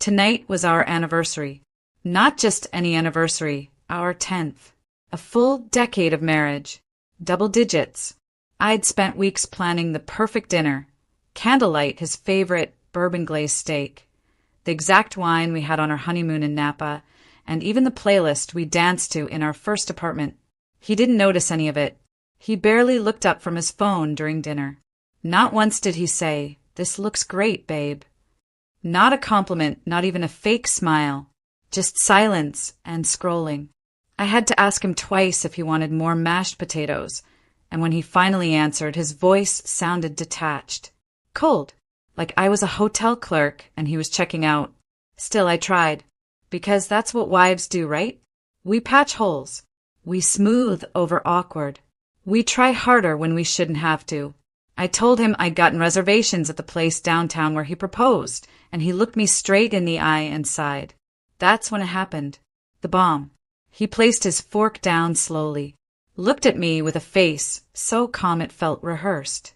Tonight was our anniversary. Not just any anniversary, our 10th. A full decade of marriage. Double digits. I'd spent weeks planning the perfect dinner. Candlelight, his favorite bourbon-glazed steak. The exact wine we had on our honeymoon in Napa, and even the playlist we danced to in our first apartment. He didn't notice any of it. He barely looked up from his phone during dinner. Not once did he say, "This looks great, babe." Not a compliment, not even a fake smile. Just silence and scrolling. I had to ask him twice if he wanted more mashed potatoes, and when he finally answered, his voice sounded detached. Cold, like I was a hotel clerk and he was checking out. Still, I tried. Because that's what wives do, right? We patch holes. We smooth over awkward. We try harder when we shouldn't have to. I told him I'd gotten reservations at the place downtown where he proposed, and he looked me straight in the eye and sighed. That's when it happened. The bomb. He placed his fork down slowly, looked at me with a face so calm it felt rehearsed.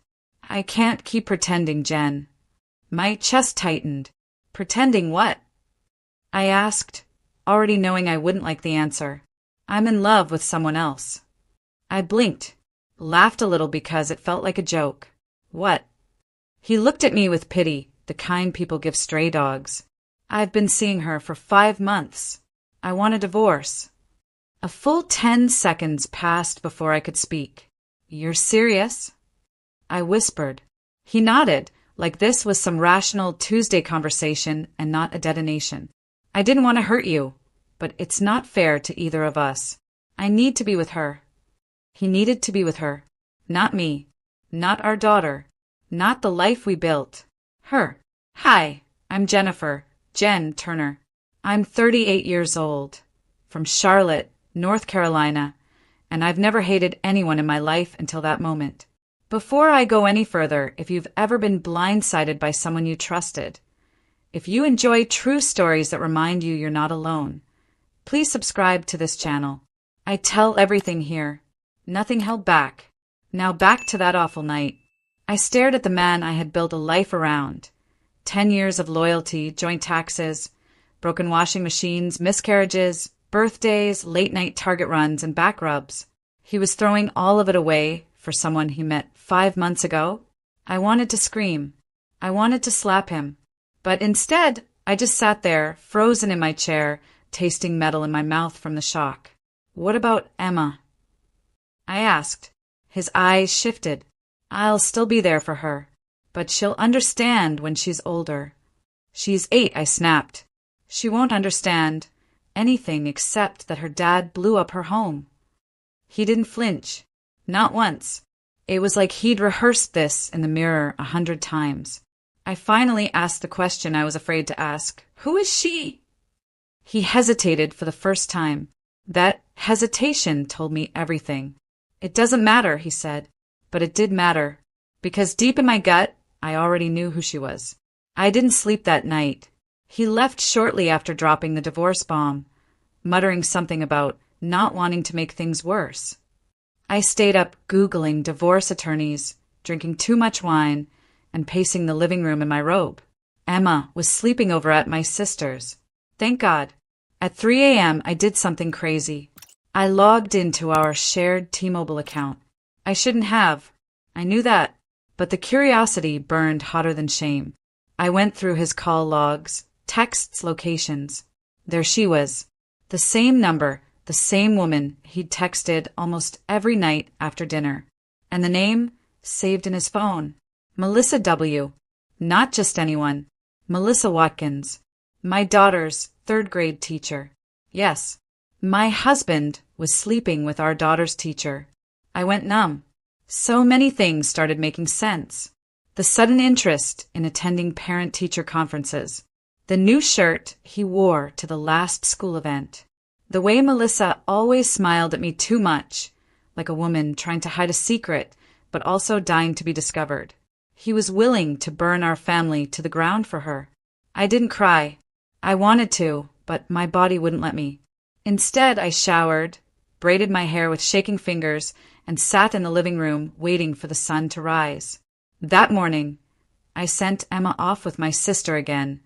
I can't keep pretending, Jen. My chest tightened. Pretending what? I asked, already knowing I wouldn't like the answer. I'm in love with someone else. I blinked, laughed a little because it felt like a joke. What? He looked at me with pity, the kind people give stray dogs. I've been seeing her for 5 months. I want a divorce. A full 10 seconds passed before I could speak. You're serious? I whispered. He nodded, like this was some rational Tuesday conversation and not a detonation. I didn't want to hurt you, but it's not fair to either of us. I need to be with her. He needed to be with her. Not me. Not our daughter. Not the life we built. Her. Hi, I'm Jennifer. Jen Turner. I'm 38 years old. From Charlotte, North Carolina, and I've never hated anyone in my life until that moment. Before I go any further, if you've ever been blindsided by someone you trusted, if you enjoy true stories that remind you you're not alone, please subscribe to this channel. I tell everything here. Nothing held back. Now back to that awful night. I stared at the man I had built a life around. 10 years of loyalty, joint taxes, broken washing machines, miscarriages, birthdays, late-night Target runs, and back rubs. He was throwing all of it away for someone he met 5 months ago. I wanted to scream. I wanted to slap him. But instead, I just sat there, frozen in my chair, tasting metal in my mouth from the shock. What about Emma? I asked. His eyes shifted. I'll still be there for her, but she'll understand when she's older. She's 8, I snapped. She won't understand anything except that her dad blew up her home. He didn't flinch. Not once. It was like he'd rehearsed this in the mirror 100 times. I finally asked the question I was afraid to ask. Who is she? He hesitated for the first time. That hesitation told me everything. It doesn't matter, he said. But it did matter. Because deep in my gut, I already knew who she was. I didn't sleep that night. He left shortly after dropping the divorce bomb, muttering something about not wanting to make things worse. I stayed up Googling divorce attorneys, drinking too much wine, and pacing the living room in my robe. Emma was sleeping over at my sister's. Thank God. At 3 a.m., I did something crazy. I logged into our shared T-Mobile account. I shouldn't have. I knew that. But the curiosity burned hotter than shame. I went through his call logs, texts, locations. There she was. The same number, the same woman he'd texted almost every night after dinner. And the name saved in his phone. Melissa W. Not just anyone. Melissa Watkins. My daughter's 3rd grade teacher. Yes, my husband was sleeping with our daughter's teacher. I went numb. So many things started making sense. The sudden interest in attending parent-teacher conferences. The new shirt he wore to the last school event. The way Melissa always smiled at me too much, like a woman trying to hide a secret, but also dying to be discovered. He was willing to burn our family to the ground for her. I didn't cry. I wanted to, but my body wouldn't let me. Instead, I showered, braided my hair with shaking fingers, and sat in the living room waiting for the sun to rise. That morning, I sent Emma off with my sister again,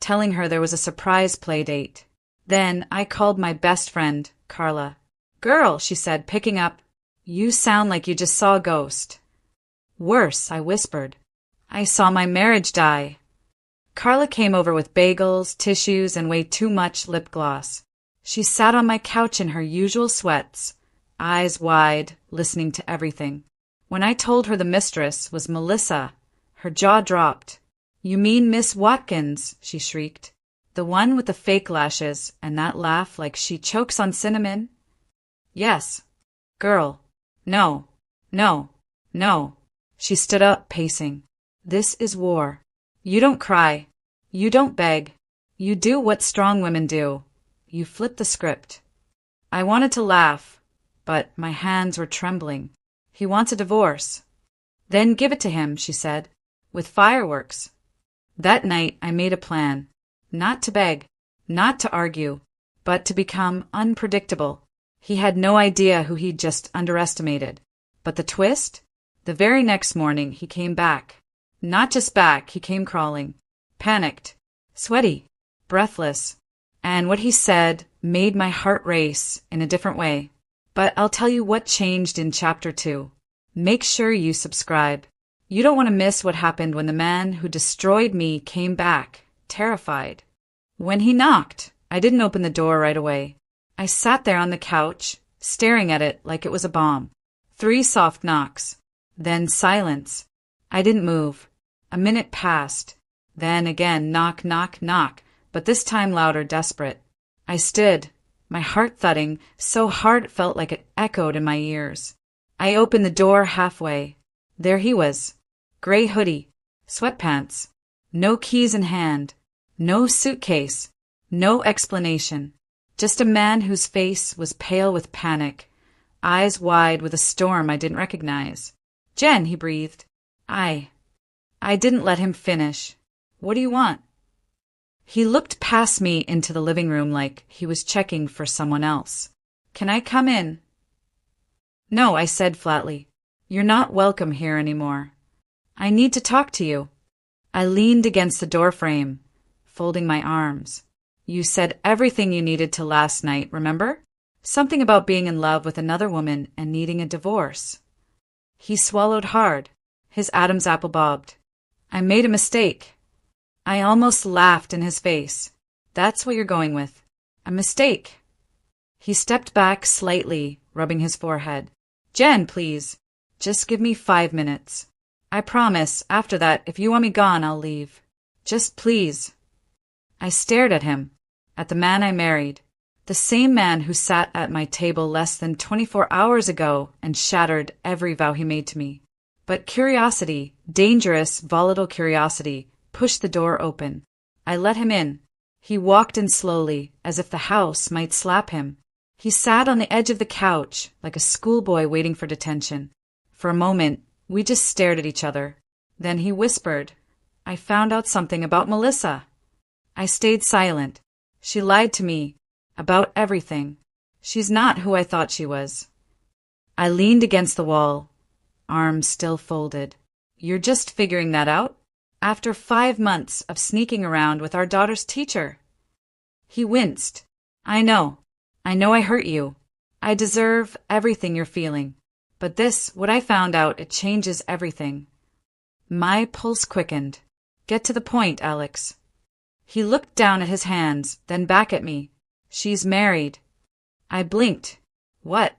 telling her there was a surprise play date. Then I called my best friend, Carla. "Girl," she said, picking up, "you sound like you just saw a ghost." "Worse," I whispered. "I saw my marriage die." Carla came over with bagels, tissues, and way too much lip gloss. She sat on my couch in her usual sweats, eyes wide, listening to everything. When I told her the mistress was Melissa, her jaw dropped. "You mean Miss Watkins?" she shrieked. "The one with the fake lashes and that laugh like she chokes on cinnamon?" "Yes." "Girl. No. No. No." She stood up, pacing. "This is war. You don't cry. You don't beg. You do what strong women do. You flip the script." I wanted to laugh, but my hands were trembling. "He wants a divorce." "Then give it to him," she said, "with fireworks." That night I made a plan. Not to beg, not to argue, but to become unpredictable. He had no idea who he'd just underestimated. But the twist? The very next morning he came back. Not just back, he came crawling. Panicked, sweaty, breathless. And what he said made my heart race in a different way. But I'll tell you what changed in Chapter 2. Make sure you subscribe. You don't want to miss what happened when the man who destroyed me came back, terrified. When he knocked, I didn't open the door right away. I sat there on the couch, staring at it like it was a bomb. 3 soft knocks. Then silence. I didn't move. A minute passed. Then again, knock, knock, knock, but this time louder, desperate. I stood, my heart thudding so hard it felt like it echoed in my ears. I opened the door halfway. There he was. Gray hoodie, sweatpants, no keys in hand, no suitcase, no explanation. Just a man whose face was pale with panic, eyes wide with a storm I didn't recognize. "Jen," he breathed. I didn't let him finish. "What do you want?" He looked past me into the living room like he was checking for someone else. "Can I come in?" "No," I said flatly. "You're not welcome here anymore. I need to talk to you." I leaned against the doorframe, folding my arms. "You said everything you needed to last night, remember? Something about being in love with another woman and needing a divorce." He swallowed hard. His Adam's apple bobbed. "I made a mistake." I almost laughed in his face. "That's what you're going with. A mistake." He stepped back slightly, rubbing his forehead. "Jen, please. Just give me 5 minutes. I promise, after that, if you want me gone, I'll leave. Just please." I stared at him, at the man I married, the same man who sat at my table less than 24 hours ago and shattered every vow he made to me. But curiosity, dangerous, volatile curiosity, pushed the door open. I let him in. He walked in slowly, as if the house might slap him. He sat on the edge of the couch, like a schoolboy waiting for detention. For a moment, we just stared at each other. Then he whispered, "I found out something about Melissa." I stayed silent. She lied to me. About everything. She's not who I thought she was. I leaned against the wall, arms still folded. "You're just figuring that out? After 5 months of sneaking around with our daughter's teacher?" He winced. I know I hurt you. I deserve everything you're feeling. But this, what I found out, it changes everything." My pulse quickened. "Get to the point, Alex." He looked down at his hands, then back at me. "She's married." I blinked. "What?"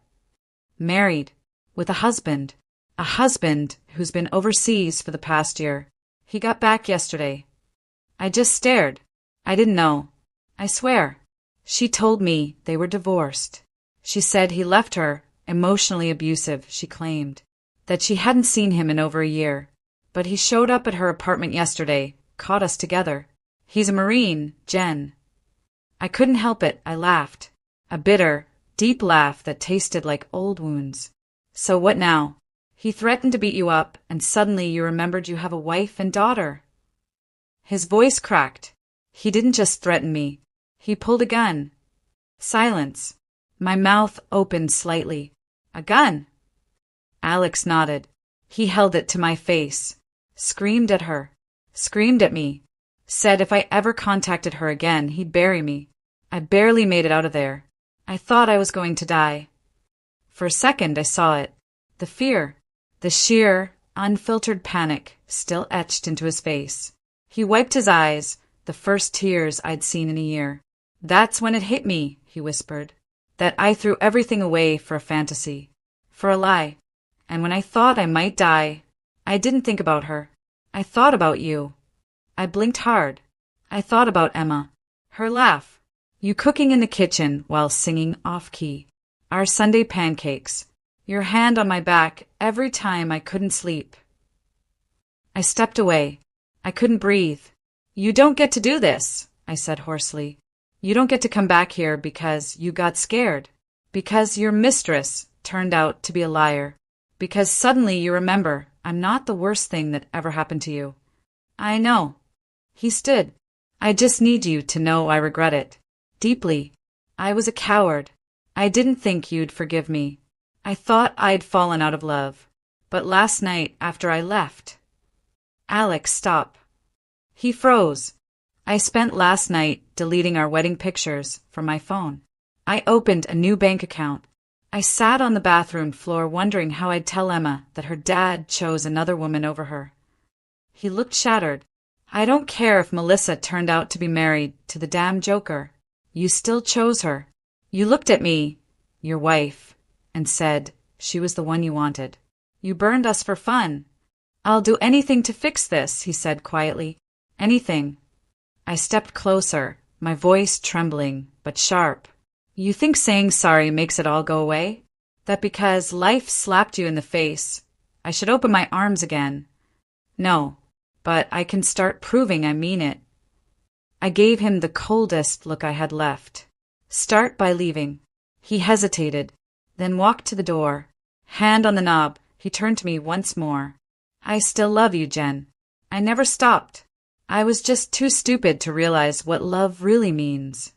"Married. With a husband. A husband who's been overseas for the past year. He got back yesterday." I just stared. I didn't know. I swear. She told me they were divorced. She said he left her, emotionally abusive, she claimed. That she hadn't seen him in over a year. But he showed up at her apartment yesterday, caught us together. He's a Marine, Jen. I couldn't help it. I laughed. A bitter, deep laugh that tasted like old wounds. "So what now? He threatened to beat you up, and suddenly you remembered you have a wife and daughter." His voice cracked. He didn't just threaten me. He pulled a gun. Silence. My mouth opened slightly. "A gun?" Alex nodded. He held it to my face. Screamed at her. Screamed at me. Said if I ever contacted her again, he'd bury me. I barely made it out of there. I thought I was going to die. For a second I saw it. The fear, the sheer, unfiltered panic still etched into his face. He wiped his eyes, the first tears I'd seen in a year. That's when it hit me, he whispered, that I threw everything away for a fantasy, for a lie. And when I thought I might die, I didn't think about her. I thought about you. I blinked hard. I thought about Emma, her laugh, you cooking in the kitchen while singing off-key, our Sunday pancakes, your hand on my back every time I couldn't sleep. I stepped away. I couldn't breathe. You don't get to do this, I said hoarsely. You don't get to come back here because you got scared, because your mistress turned out to be a liar, because suddenly you remember I'm not the worst thing that ever happened to you. I know. He stood. I just need you to know I regret it. Deeply. I was a coward. I didn't think you'd forgive me. I thought I'd fallen out of love. But last night after I left... Alex, stop. He froze. I spent last night deleting our wedding pictures from my phone. I opened a new bank account. I sat on the bathroom floor wondering how I'd tell Emma that her dad chose another woman over her. He looked shattered. I don't care if Melissa turned out to be married to the damn joker. You still chose her. You looked at me, your wife, and said she was the one you wanted. You burned us for fun. I'll do anything to fix this, he said quietly. Anything. I stepped closer, my voice trembling, but sharp. You think saying sorry makes it all go away? That because life slapped you in the face, I should open my arms again? No, but I can start proving I mean it. I gave him the coldest look I had left. Start by leaving. He hesitated, then walked to the door. Hand on the knob, he turned to me once more. I still love you, Jen. I never stopped. I was just too stupid to realize what love really means.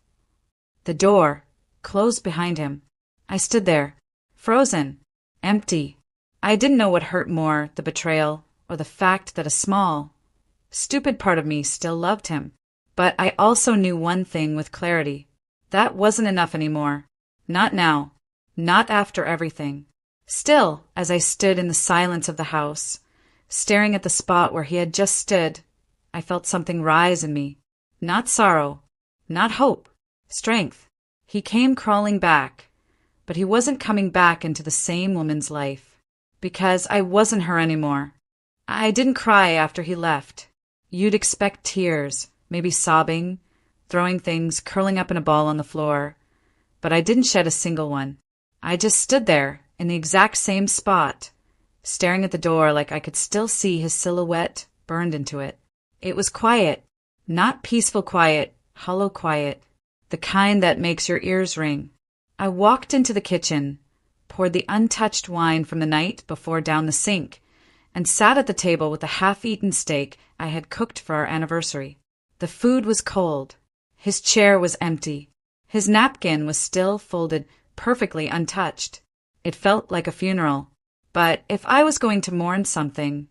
The door closed behind him. I stood there, frozen, empty. I didn't know what hurt more, the betrayal, or the fact that a small, stupid part of me still loved him. But I also knew one thing with clarity. That wasn't enough anymore. Not now. Not after everything. Still, as I stood in the silence of the house, staring at the spot where he had just stood, I felt something rise in me. Not sorrow. Not hope. Strength. He came crawling back, but he wasn't coming back into the same woman's life. Because I wasn't her anymore. I didn't cry after he left. You'd expect tears. Maybe sobbing, throwing things, curling up in a ball on the floor. But I didn't shed a single one. I just stood there, in the exact same spot, staring at the door like I could still see his silhouette burned into it. It was quiet. Not peaceful quiet, hollow quiet. The kind that makes your ears ring. I walked into the kitchen, poured the untouched wine from the night before down the sink, and sat at the table with the half-eaten steak I had cooked for our anniversary. The food was cold. His chair was empty. His napkin was still folded perfectly untouched. It felt like a funeral. But if I was going to mourn something,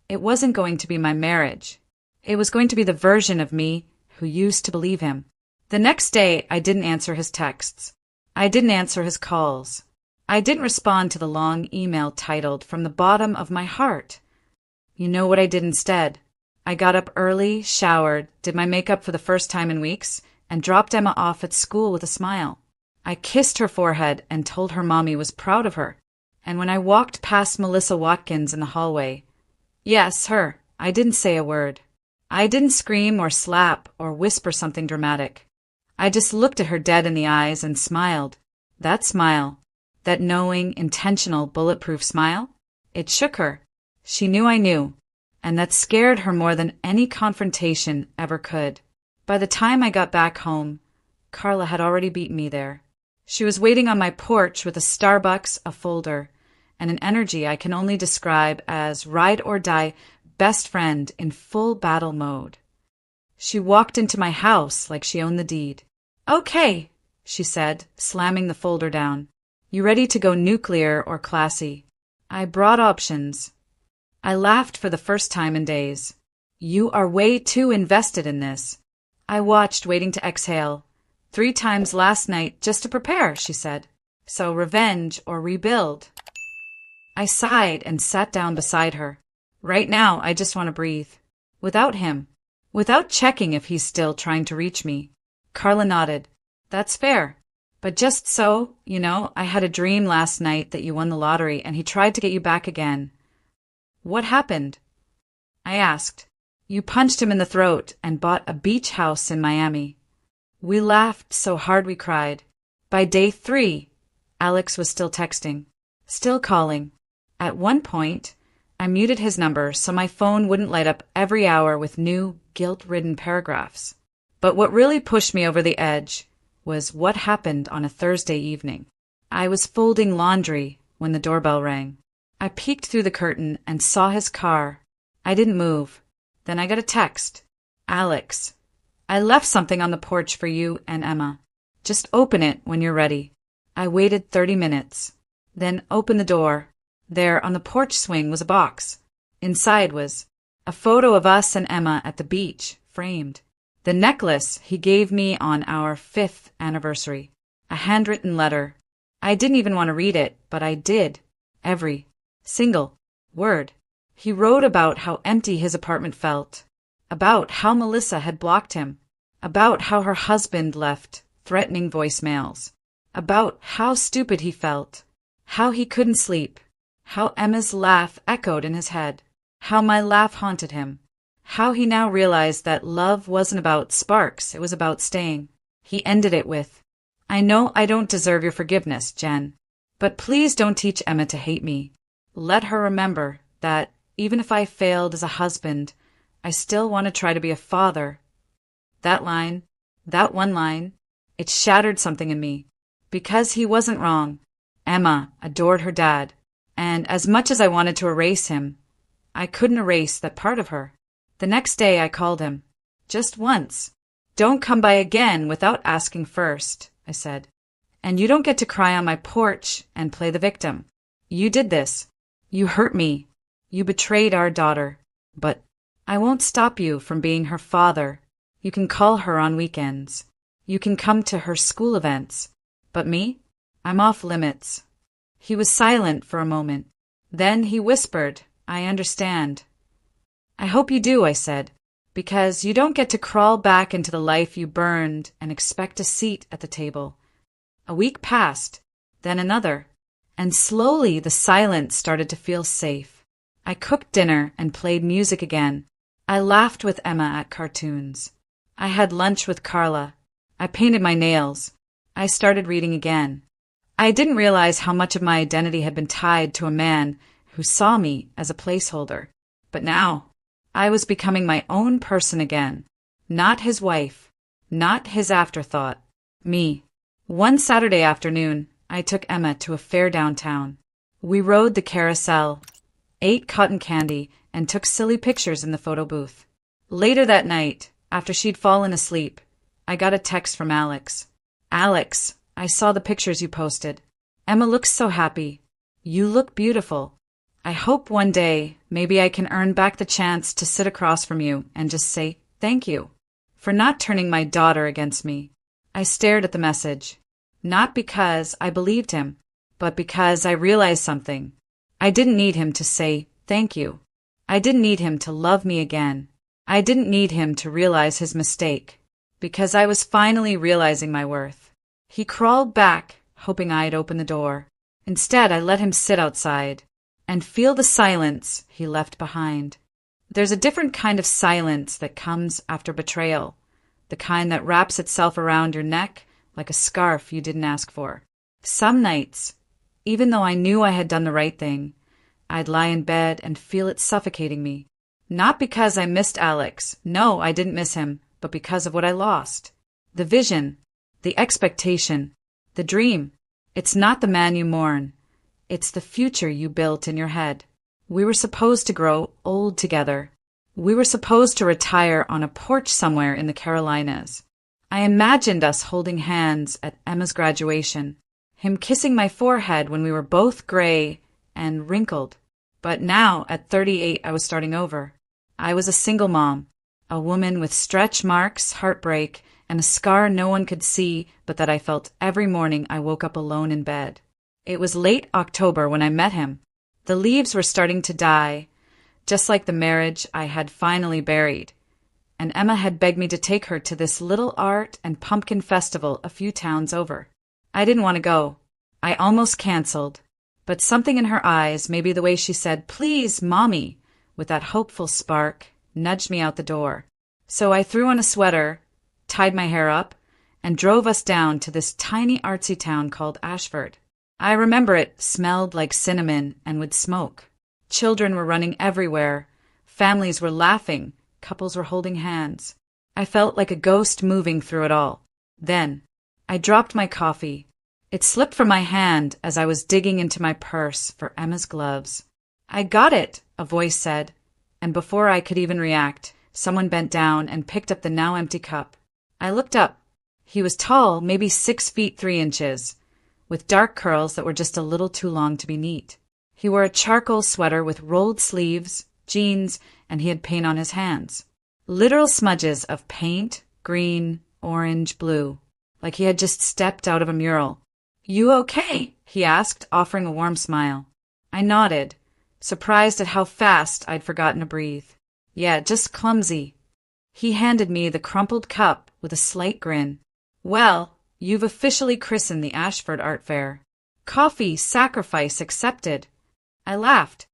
it wasn't going to be my marriage. It was going to be the version of me who used to believe him. The next day, I didn't answer his texts. I didn't answer his calls. I didn't respond to the long email titled "From the Bottom of My Heart." You know what I did instead? I got up early, showered, did my makeup for the first time in weeks, and dropped Emma off at school with a smile. I kissed her forehead and told her mommy was proud of her. And when I walked past Melissa Watkins in the hallway, yes, her, I didn't say a word. I didn't scream or slap or whisper something dramatic. I just looked at her dead in the eyes and smiled. That smile, that knowing, intentional, bulletproof smile, it shook her. She knew I knew. And that scared her more than any confrontation ever could. By the time I got back home, Carla had already beaten me there. She was waiting on my porch with a Starbucks, a folder, and an energy I can only describe as ride-or-die best friend in full battle mode. She walked into my house like she owned the deed. "Okay," she said, slamming the folder down. "You ready to go nuclear or classy?" I brought options. I laughed for the first time in days. You are way too invested in this. I watched, waiting to exhale. 3 times last night just to prepare, she said. So revenge or rebuild? I sighed and sat down beside her. Right now, I just want to breathe. Without him. Without checking if he's still trying to reach me. Carla nodded. That's fair. But just so, I had a dream last night that you won the lottery and he tried to get you back again. What happened? I asked. You punched him in the throat and bought a beach house in Miami. We laughed so hard we cried. By day 3, Alex was still texting, still calling. At one point, I muted his number so my phone wouldn't light up every hour with new, guilt-ridden paragraphs. But what really pushed me over the edge was what happened on a Thursday evening. I was folding laundry when the doorbell rang. I peeked through the curtain and saw his car. I didn't move. Then I got a text. Alex, I left something on the porch for you and Emma. Just open it when you're ready. I waited 30 minutes. Then opened the door. There on the porch swing was a box. Inside was a photo of us and Emma at the beach, framed. The necklace he gave me on our 5th anniversary. A handwritten letter. I didn't even want to read it, but I did. Every single word. He wrote about how empty his apartment felt. About how Melissa had blocked him. About how her husband left threatening voicemails. About how stupid he felt. How he couldn't sleep. How Emma's laugh echoed in his head. How my laugh haunted him. How he now realized that love wasn't about sparks, it was about staying. He ended it with, I know I don't deserve your forgiveness, Jen. But please don't teach Emma to hate me. Let her remember that even if I failed as a husband, I still want to try to be a father. That line, that one line, it shattered something in me. Because he wasn't wrong. Emma adored her dad. And as much as I wanted to erase him, I couldn't erase that part of her. The next day I called him. Just once. Don't come by again without asking first, I said. And you don't get to cry on my porch and play the victim. You did this. You hurt me. You betrayed our daughter. But I won't stop you from being her father. You can call her on weekends. You can come to her school events. But me? I'm off limits. He was silent for a moment. Then he whispered, I understand. I hope you do, I said, because you don't get to crawl back into the life you burned and expect a seat at the table. A week passed, then another, and slowly the silence started to feel safe. I cooked dinner and played music again. I laughed with Emma at cartoons. I had lunch with Carla. I painted my nails. I started reading again. I didn't realize how much of my identity had been tied to a man who saw me as a placeholder. But now, I was becoming my own person again. Not his wife. Not his afterthought. Me. One Saturday afternoon, I took Emma to a fair downtown. We rode the carousel, ate cotton candy, and took silly pictures in the photo booth. Later that night, after she'd fallen asleep, I got a text from Alex. Alex, I saw the pictures you posted. Emma looks so happy. You look beautiful. I hope one day maybe I can earn back the chance to sit across from you and just say thank you for not turning my daughter against me. I stared at the message, not because I believed him, but because I realized something. I didn't need him to say thank you. I didn't need him to love me again. I didn't need him to realize his mistake, because I was finally realizing my worth. He crawled back, hoping I'd open the door. Instead, I let him sit outside and feel the silence he left behind. There's a different kind of silence that comes after betrayal, the kind that wraps itself around your neck like a scarf you didn't ask for. Some nights, even though I knew I had done the right thing, I'd lie in bed and feel it suffocating me. Not because I missed Alex. No, I didn't miss him, but because of what I lost. The vision, the expectation, the dream. It's not the man you mourn. It's the future you built in your head. We were supposed to grow old together. We were supposed to retire on a porch somewhere in the Carolinas. I imagined us holding hands at Emma's graduation, him kissing my forehead when we were both gray and wrinkled. But now, at 38, I was starting over. I was a single mom, a woman with stretch marks, heartbreak, and a scar no one could see but that I felt every morning I woke up alone in bed. It was late October when I met him. The leaves were starting to die, just like the marriage I had finally buried, and Emma had begged me to take her to this little art and pumpkin festival a few towns over. I didn't want to go. I almost canceled, but something in her eyes, maybe the way she said, "Please, Mommy," with that hopeful spark, nudged me out the door. So I threw on a sweater, tied my hair up, and drove us down to this tiny artsy town called Ashford. I remember it smelled like cinnamon and would smoke. Children were running everywhere. Families were laughing. Couples were holding hands. I felt like a ghost moving through it all. Then, I dropped my coffee. It slipped from my hand as I was digging into my purse for Emma's gloves. "I got it," a voice said, and before I could even react, someone bent down and picked up the now empty cup. I looked up. He was tall, maybe 6 feet 3 inches, with dark curls that were just a little too long to be neat. He wore a charcoal sweater with rolled sleeves, jeans, and he had paint on his hands. Literal smudges of paint, green, orange, blue, like he had just stepped out of a mural. "You okay?" he asked, offering a warm smile. I nodded, surprised at how fast I'd forgotten to breathe. "Yeah, just clumsy." He handed me the crumpled cup with a slight grin. "Well, you've officially christened the Ashford Art Fair. Coffee sacrifice accepted." I laughed.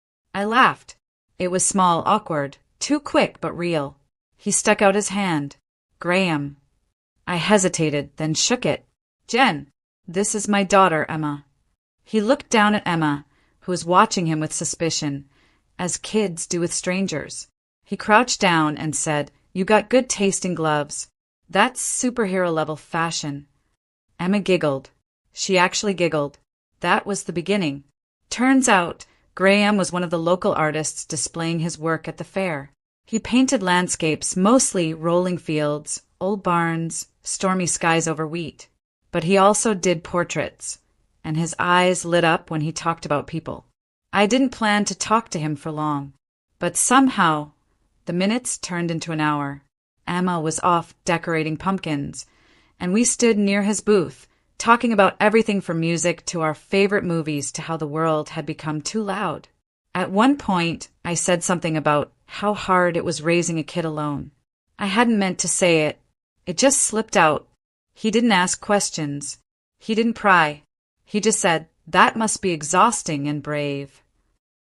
It was small, awkward, too quick but real. He stuck out his hand. "Graham." I hesitated, then shook it. "Jen, this is my daughter, Emma." He looked down at Emma, who was watching him with suspicion, as kids do with strangers. He crouched down and said, "You got good taste in gloves. That's superhero-level fashion." Emma giggled. She actually giggled. That was the beginning. Turns out, Graham was one of the local artists displaying his work at the fair. He painted landscapes, mostly rolling fields, old barns, stormy skies over wheat. But he also did portraits, and his eyes lit up when he talked about people. I didn't plan to talk to him for long, but somehow the minutes turned into an hour. Emma was off decorating pumpkins, and we stood near his booth, talking about everything from music to our favorite movies to how the world had become too loud. At one point, I said something about how hard it was raising a kid alone. I hadn't meant to say it. It just slipped out. He didn't ask questions. He didn't pry. He just said, "That must be exhausting and brave."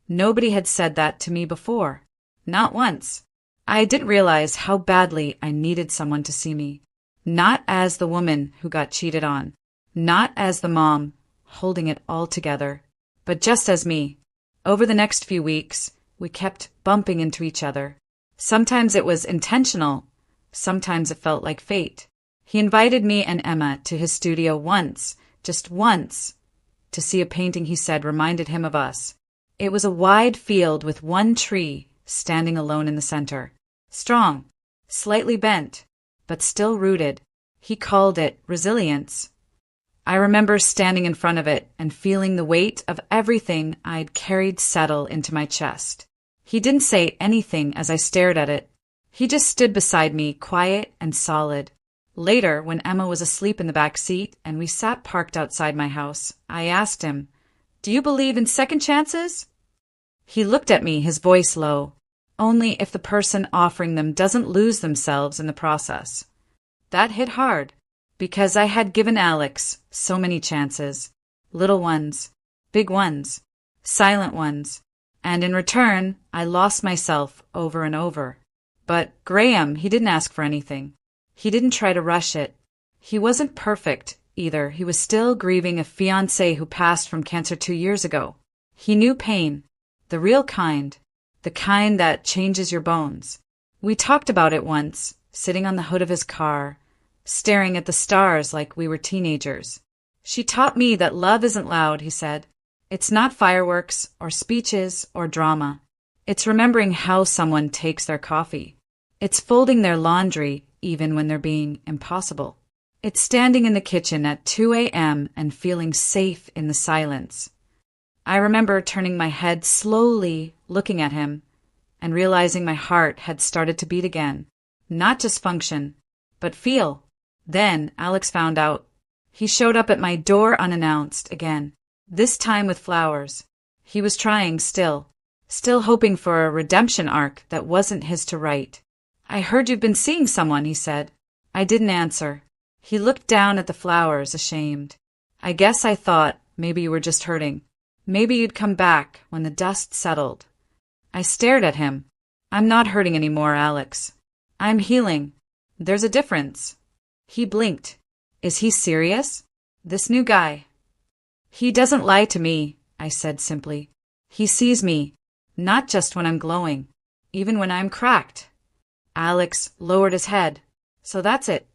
Nobody had said that to me before. Not once. I didn't realize how badly I needed someone to see me. Not as the woman who got cheated on. Not as the mom, holding it all together, but just as me. Over the next few weeks, we kept bumping into each other. Sometimes it was intentional. Sometimes it felt like fate. He invited me and Emma to his studio once, just once, to see a painting he said reminded him of us. It was a wide field with one tree standing alone in the center. Strong, slightly bent, but still rooted. He called it resilience. I remember standing in front of it and feeling the weight of everything I'd carried settle into my chest. He didn't say anything as I stared at it. He just stood beside me, quiet and solid. Later, when Emma was asleep in the back seat and we sat parked outside my house, I asked him, "Do you believe in second chances?" He looked at me, his voice low. "Only if the person offering them doesn't lose themselves in the process." That hit hard, because I had given Alex so many chances. Little ones, big ones, silent ones, and in return, I lost myself over and over. But Graham, he didn't ask for anything. He didn't try to rush it. He wasn't perfect, either. He was still grieving a fiancé who passed from cancer 2 years ago. He knew pain, the real kind, the kind that changes your bones. We talked about it once, sitting on the hood of his car, staring at the stars like we were teenagers. "She taught me that love isn't loud," he said. "It's not fireworks or speeches or drama. It's remembering how someone takes their coffee. It's folding their laundry even when they're being impossible. It's standing in the kitchen at 2 a.m. and feeling safe in the silence." I remember turning my head slowly, looking at him, and realizing my heart had started to beat again. Not just function, but feel. Then Alex found out. He showed up at my door unannounced again, this time with flowers. He was trying still hoping for a redemption arc that wasn't his to write. "I heard you've been seeing someone," he said. I didn't answer. He looked down at the flowers, ashamed. "I guess I thought maybe you were just hurting. Maybe you'd come back when the dust settled." I stared at him. "I'm not hurting anymore, Alex. I'm healing. There's a difference." He blinked. "Is he serious? This new guy?" "He doesn't lie to me," I said simply. "He sees me, not just when I'm glowing, even when I'm cracked." Alex lowered his head. "So that's it."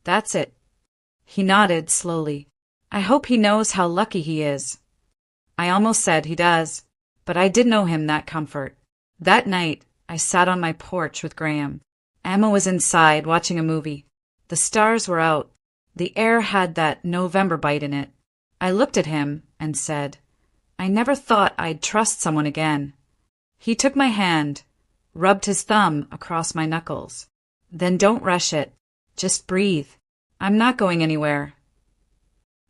"That's it." He nodded slowly. "I hope he knows how lucky he is." I almost said he does, but I did know him that comfort. That night, I sat on my porch with Graham. Emma was inside watching a movie. The stars were out. The air had that November bite in it. I looked at him and said, "I never thought I'd trust someone again." He took my hand, rubbed his thumb across my knuckles. "Then don't rush it. Just breathe. I'm not going anywhere."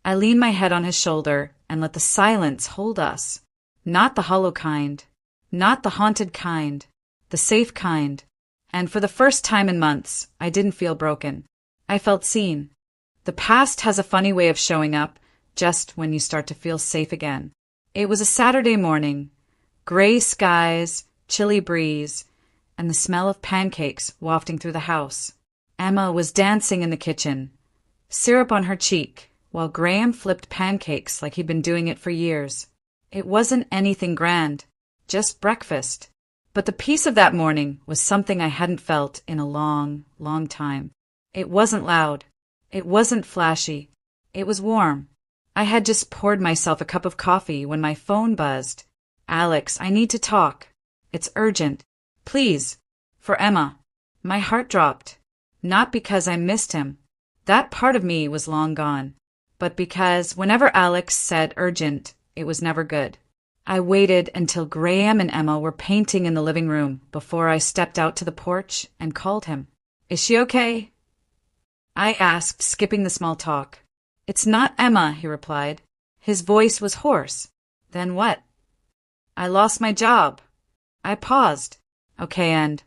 I leaned my head on his shoulder and let the silence hold us. Not the hollow kind, not the haunted kind, the safe kind. And for the first time in months, I didn't feel broken. I felt seen. The past has a funny way of showing up just when you start to feel safe again. It was a Saturday morning. Gray skies, chilly breeze, and the smell of pancakes wafting through the house. Emma was dancing in the kitchen, syrup on her cheek, while Graham flipped pancakes like he'd been doing it for years. It wasn't anything grand, just breakfast. But the peace of that morning was something I hadn't felt in a long, long time. It wasn't loud. It wasn't flashy. It was warm. I had just poured myself a cup of coffee when my phone buzzed. "Alex, I need to talk. It's urgent. Please." For Emma. My heart dropped. Not because I missed him. That part of me was long gone. But because whenever Alex said urgent, it was never good. I waited until Graham and Emma were painting in the living room before I stepped out to the porch and called him. "Is she okay?" I asked, skipping the small talk. "It's not Emma," he replied. His voice was hoarse. "Then what?" "I lost my job." I paused. "Okay, and?"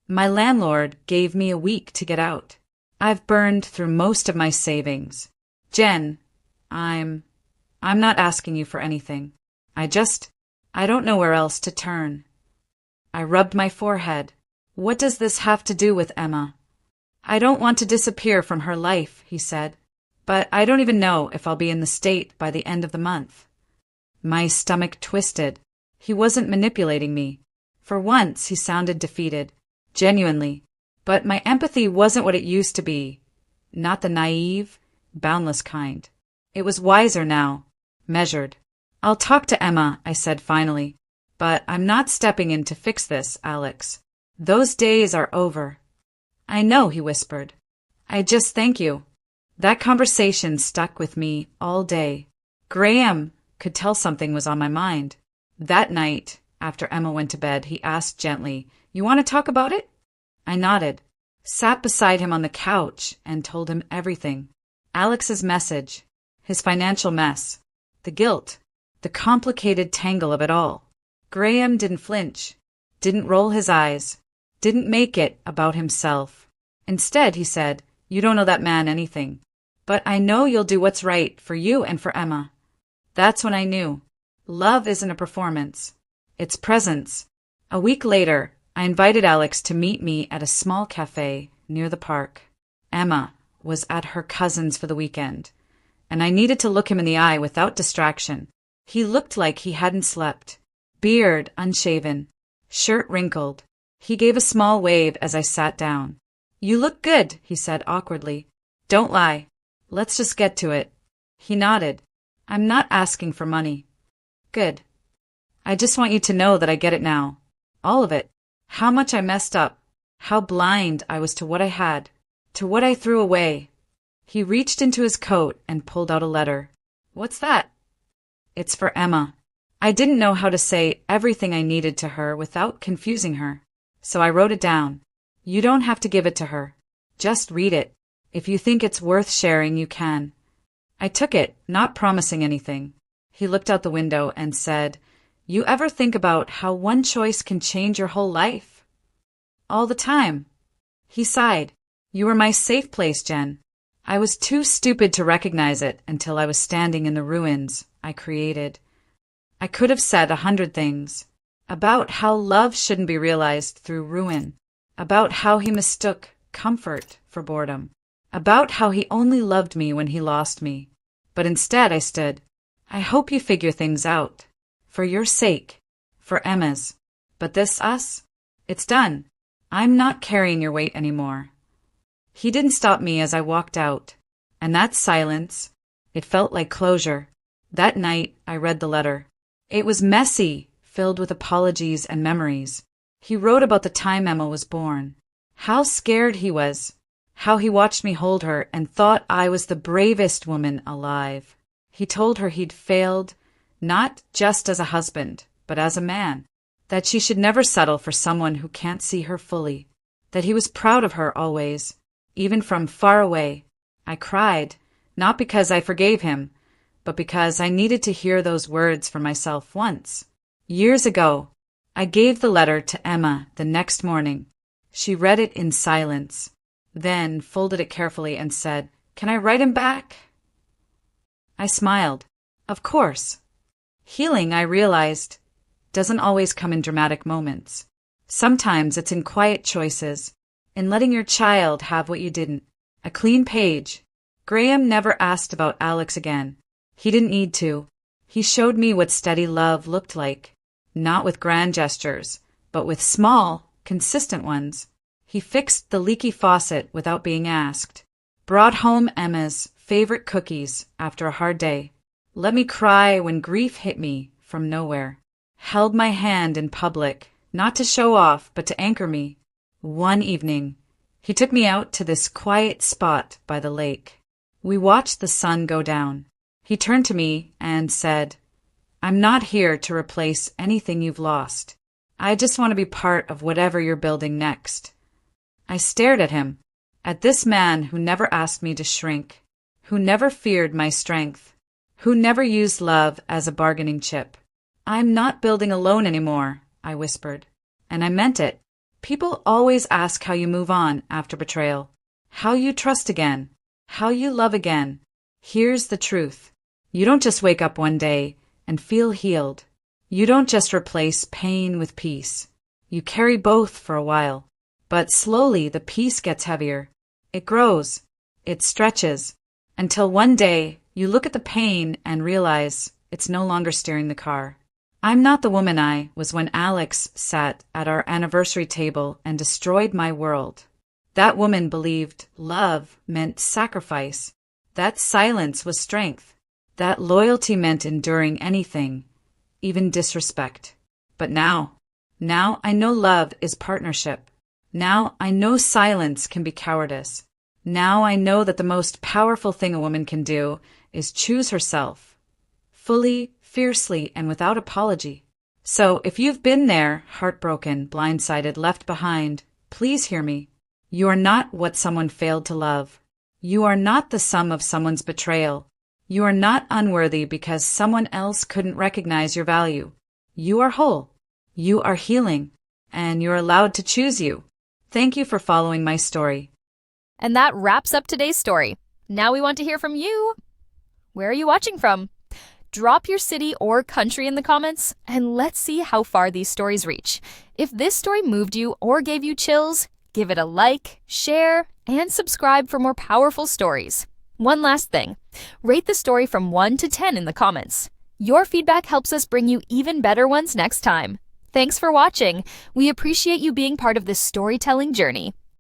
"My landlord gave me a week to get out. I've burned through most of my savings. Jen, I'm not asking you for anything. I don't know where else to turn." I rubbed my forehead. "What does this have to do with Emma?" "I don't want to disappear from her life," he said. "But I don't even know if I'll be in the state by the end of the month." My stomach twisted. He wasn't manipulating me. For once, he sounded defeated. Genuinely. But my empathy wasn't what it used to be. Not the naive, boundless kind. It was wiser now. Measured. "I'll talk to Emma," I said finally. "But I'm not stepping in to fix this, Alex. Those days are over." "I know," he whispered. "I just thank you." That conversation stuck with me all day. Graham could tell something was on my mind. That night, after Emma went to bed, he asked gently, "You want to talk about it?" I nodded, sat beside him on the couch, and told him everything. Alex's message, his financial mess, the guilt, the complicated tangle of it all. Graham didn't flinch, didn't roll his eyes, didn't make it about himself. Instead, he said, "You don't know that man anything. But I know you'll do what's right for you and for Emma." That's when I knew. Love isn't a performance. It's presence. A week later, I invited Alex to meet me at a small cafe near the park. Emma was at her cousin's for the weekend, and I needed to look him in the eye without distraction. He looked like he hadn't slept. Beard unshaven, shirt wrinkled. He gave a small wave as I sat down. "You look good," he said awkwardly. "Don't lie. Let's just get to it." He nodded. "I'm not asking for money." "Good. I just want you to know that I get it now. All of it. How much I messed up. How blind I was to what I had. To what I threw away." He reached into his coat and pulled out a letter. "What's that?" "It's for Emma." I didn't know how to say everything I needed to her without confusing her. So I wrote it down. You don't have to give it to her. Just read it. If you think it's worth sharing, you can. I took it, not promising anything. He looked out the window and said, You ever think about how one choice can change your whole life? All the time. He sighed. You were my safe place, Jen. I was too stupid to recognize it until I was standing in the ruins I created. I could have said 100 things. About how love shouldn't be realized through ruin. About how he mistook comfort for boredom. About how he only loved me when he lost me. But instead I stood. I hope you figure things out. For your sake. For Emma's. But this us? It's done. I'm not carrying your weight anymore. He didn't stop me as I walked out. And that silence, it felt like closure. That night I read the letter. It was messy, filled with apologies and memories. He wrote about the time Emma was born. How scared he was. How he watched me hold her and thought I was the bravest woman alive. He told her he'd failed, not just as a husband, but as a man. That she should never settle for someone who can't see her fully. That he was proud of her always, even from far away. I cried, not because I forgave him, but because I needed to hear those words for myself once. Years ago, I gave the letter to Emma the next morning. She read it in silence, then folded it carefully and said, Can I write him back? I smiled. Of course. Healing, I realized, doesn't always come in dramatic moments. Sometimes it's in quiet choices, in letting your child have what you didn't. A clean page. Graham never asked about Alex again. He didn't need to. He showed me what steady love looked like, not with grand gestures, but with small, consistent ones. He fixed the leaky faucet without being asked, brought home Emma's favorite cookies after a hard day, let me cry when grief hit me from nowhere, held my hand in public, not to show off but to anchor me. One evening, he took me out to this quiet spot by the lake. We watched the sun go down. He turned to me and said, I'm not here to replace anything you've lost. I just want to be part of whatever you're building next. I stared at him, at this man who never asked me to shrink, who never feared my strength, who never used love as a bargaining chip. I'm not building alone anymore, I whispered. And I meant it. People always ask how you move on after betrayal, how you trust again, how you love again. Here's the truth. You don't just wake up one day and feel healed. You don't just replace pain with peace. You carry both for a while. But slowly the peace gets heavier. It grows. It stretches. Until one day you look at the pain and realize it's no longer steering the car. I'm not the woman I was when Alex sat at our anniversary table and destroyed my world. That woman believed love meant sacrifice. That silence was strength. That loyalty meant enduring anything, even disrespect. But now I know love is partnership. Now I know silence can be cowardice. Now I know that the most powerful thing a woman can do is choose herself, fully, fiercely, and without apology. So if you've been there, heartbroken, blindsided, left behind, please hear me. You are not what someone failed to love. You are not the sum of someone's betrayal. You are not unworthy because someone else couldn't recognize your value. You are whole. You are healing. And you're allowed to choose you. Thank you for following my story. And that wraps up today's story. Now we want to hear from you. Where are you watching from? Drop your city or country in the comments, and let's see how far these stories reach. If this story moved you or gave you chills, give it a like, share, and subscribe for more powerful stories. One last thing, rate the story from 1 to 10 in the comments. Your feedback helps us bring you even better ones next time. Thanks for watching. We appreciate you being part of this storytelling journey.